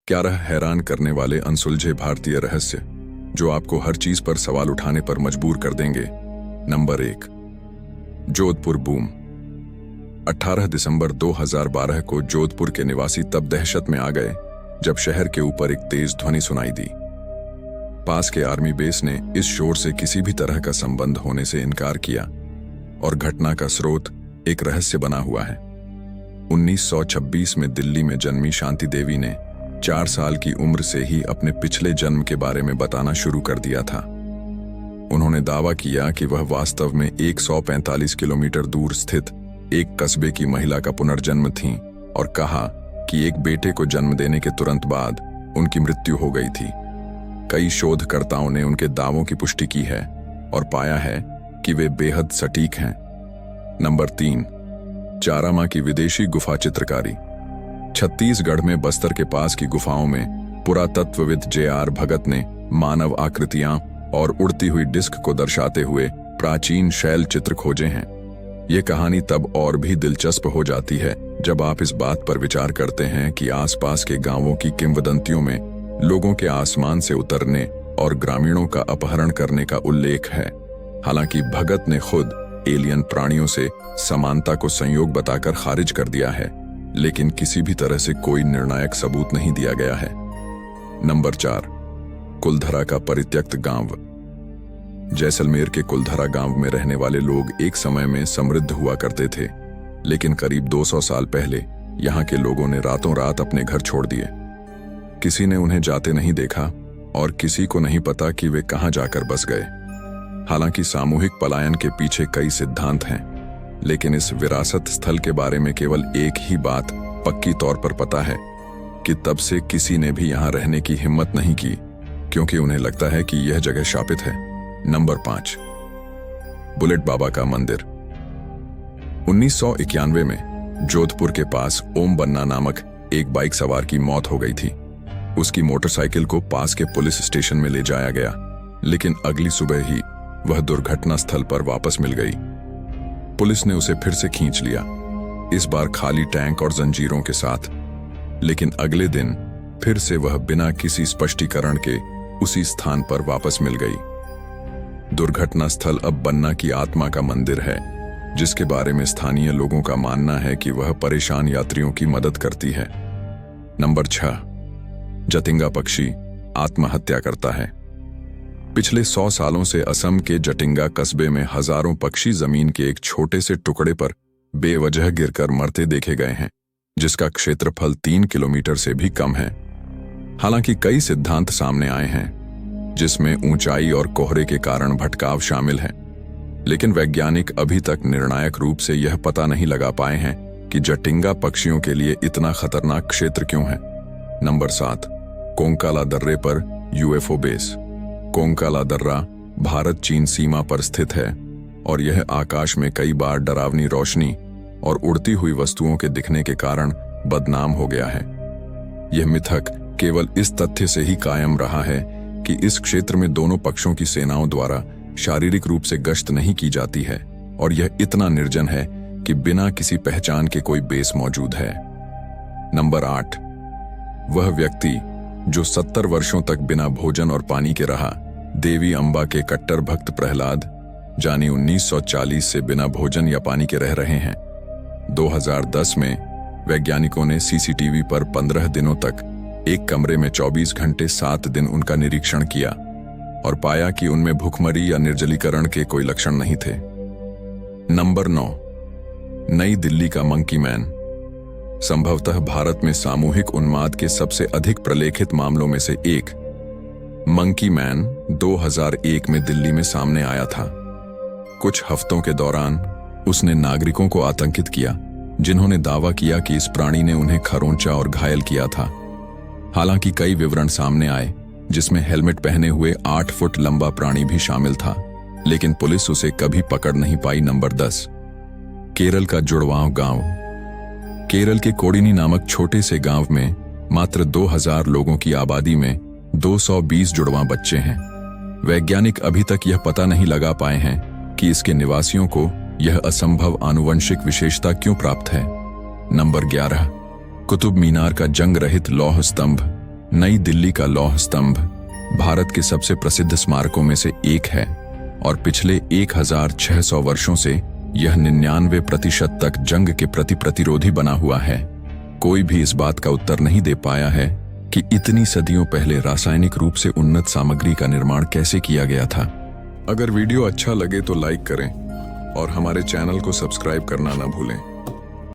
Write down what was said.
11 हैरान करने वाले अनसुलझे भारतीय रहस्य जो आपको हर चीज पर सवाल उठाने पर मजबूर कर देंगे। Number 1, Jodhpur boom. 18 दिसंबर 2012 को जोधपुर के निवासी तब दहशत में आ गए जब शहर के ऊपर एक तेज ध्वनि सुनाई दी। पास के आर्मी बेस ने इस शोर से किसी भी तरह का संबंध होने से इनकार किया और घटना का स्रोत एक रहस्य बना हुआ है। 1926 में दिल्ली में जन्मी शांति देवी ने 4 साल की उम्र से ही अपने पिछले जन्म के बारे में बताना शुरू कर दिया था। उन्होंने दावा किया कि वह वास्तव में 145 किलोमीटर दूर स्थित एक कस्बे की महिला का पुनर्जन्म थीं और कहा कि एक बेटे को जन्म देने के तुरंत बाद उनकी मृत्यु हो गई थी। कई शोधकर्ताओं ने उनके दावों की पुष्टि की है और पाया है कि वे बेहद सटीक हैं। नंबर 3, चारामा की विदेशी गुफा चित्रकारी। छत्तीसगढ़ में बस्तर के पास की गुफाओं में पुरातत्वविद J.R. भगत ने मानव आकृतियां और उड़ती हुई डिस्क को दर्शाते हुए प्राचीन शैल चित्र खोजे हैं। ये कहानी तब और भी दिलचस्प हो जाती है जब आप इस बात पर विचार करते हैं कि आसपास के गांवों की किंवदंतियों में लोगों के आसमान से उतरने और ग्रामीणों का अपहरण करने का उल्लेख है। हालांकि भगत ने खुद एलियन प्राणियों से समानता को संयोग बताकर खारिज कर दिया है, लेकिन किसी भी तरह से कोई निर्णायक सबूत नहीं दिया गया है। नंबर 4, कुलधरा का परित्यक्त गांव। जैसलमेर के कुलधरा गांव में रहने वाले लोग एक समय में समृद्ध हुआ करते थे, लेकिन करीब 200 साल पहले यहां के लोगों ने रातों रात अपने घर छोड़ दिए। किसी ने उन्हें जाते नहीं देखा और किसी को नहीं पता कि वे कहां जाकर बस गए। हालांकि सामूहिक पलायन के पीछे कई सिद्धांत हैं, लेकिन इस विरासत स्थल के बारे में केवल एक ही बात पक्की तौर पर पता है कि तब से किसी ने भी यहां रहने की हिम्मत नहीं की, क्योंकि उन्हें लगता है कि यह जगह शापित है। नंबर 5, बुलेट बाबा का मंदिर। 1991 में जोधपुर के पास ओम बन्ना नामक एक बाइक सवार की मौत हो गई थी। उसकी मोटरसाइकिल को पास के पुलिस स्टेशन में ले जाया गया, लेकिन अगली सुबह ही वह दुर्घटना स्थल पर वापस मिल गई। पुलिस ने उसे फिर से खींच लिया, इस बार खाली टैंक और जंजीरों के साथ। लेकिन अगले दिन फिर से वह बिना किसी स्पष्टीकरण के उसी स्थान पर वापस मिल गई। दुर्घटना स्थल अब बन्ना की आत्मा का मंदिर है, जिसके बारे में स्थानीय लोगों का मानना है कि वह परेशान यात्रियों की मदद करती है। नंबर 6, जटिंगा पक्षी आत्महत्या करता है। पिछले 100 सालों से असम के जटिंगा कस्बे में हजारों पक्षी जमीन के एक छोटे से टुकड़े पर बेवजह गिरकर मरते देखे गए हैं, जिसका क्षेत्रफल 3 किलोमीटर से भी कम है। हालांकि कई सिद्धांत सामने आए हैं, जिसमें ऊंचाई और कोहरे के कारण भटकाव शामिल है, लेकिन वैज्ञानिक अभी तक निर्णायक रूप से यह पता नहीं लगा पाए हैं कि जटिंगा पक्षियों के लिए इतना खतरनाक क्षेत्र क्यों है। नंबर 7, कोंकाला दर्रे पर UFO बेस। कोंकाला दर्रा भारत चीन सीमा पर स्थित है और यह आकाश में कई बार डरावनी रोशनी और उड़ती हुई वस्तुओं के दिखने के कारण बदनाम हो गया है। यह मिथक केवल इस तथ्य से ही कायम रहा है कि इस क्षेत्र में दोनों पक्षों की सेनाओं द्वारा शारीरिक रूप से गश्त नहीं की जाती है और यह इतना निर्जन है कि बिना किसी पहचान के कोई बेस मौजूद है। नंबर 8, वह व्यक्ति जो 70 वर्षों तक बिना भोजन और पानी के रहा। देवी अंबा के कट्टर भक्त प्रहलाद जानी 1940 से बिना भोजन या पानी के रह रहे हैं। 2010 में वैज्ञानिकों ने CCTV पर 15 दिनों तक एक कमरे में 24 घंटे 7 दिन उनका निरीक्षण किया और पाया कि उनमें भूखमरी या निर्जलीकरण के कोई लक्षण नहीं थे। नंबर 9, नई दिल्ली का मंकी मैन। संभवतः भारत में सामूहिक उन्माद के सबसे अधिक प्रलेखित मामलों में से एक मंकी मैन 2001 में दिल्ली में सामने आया था। कुछ हफ्तों के दौरान उसने नागरिकों को आतंकित किया, जिन्होंने दावा किया कि इस प्राणी ने उन्हें खरोंचा और घायल किया था। हालांकि कई विवरण सामने आए जिसमें हेलमेट पहने हुए 8 फुट लंबा प्राणी भी शामिल था, लेकिन पुलिस उसे कभी पकड़ नहीं पाई। नंबर 10, केरल का जुड़वांव गांव। केरल के कोडिनी नामक छोटे से गांव में मात्र 2000 लोगों की आबादी में 220 जुड़वां बच्चे हैं। वैज्ञानिक अभी तक यह पता नहीं लगा पाए हैं कि इसके निवासियों को यह असंभव आनुवंशिक विशेषता क्यों प्राप्त है। नंबर 11, कुतुब मीनार का जंग रहित लौह स्तंभ। नई दिल्ली का लौह स्तंभ भारत के सबसे प्रसिद्ध स्मारकों में से एक है और पिछले 1600 वर्षों से यह 99% तक जंग के प्रति प्रतिरोधी बना हुआ है। कोई भी इस बात का उत्तर नहीं दे पाया है कि इतनी सदियों पहले रासायनिक रूप से उन्नत सामग्री का निर्माण कैसे किया गया था। अगर वीडियो अच्छा लगे तो लाइक करें और हमारे चैनल को सब्सक्राइब करना ना भूलें।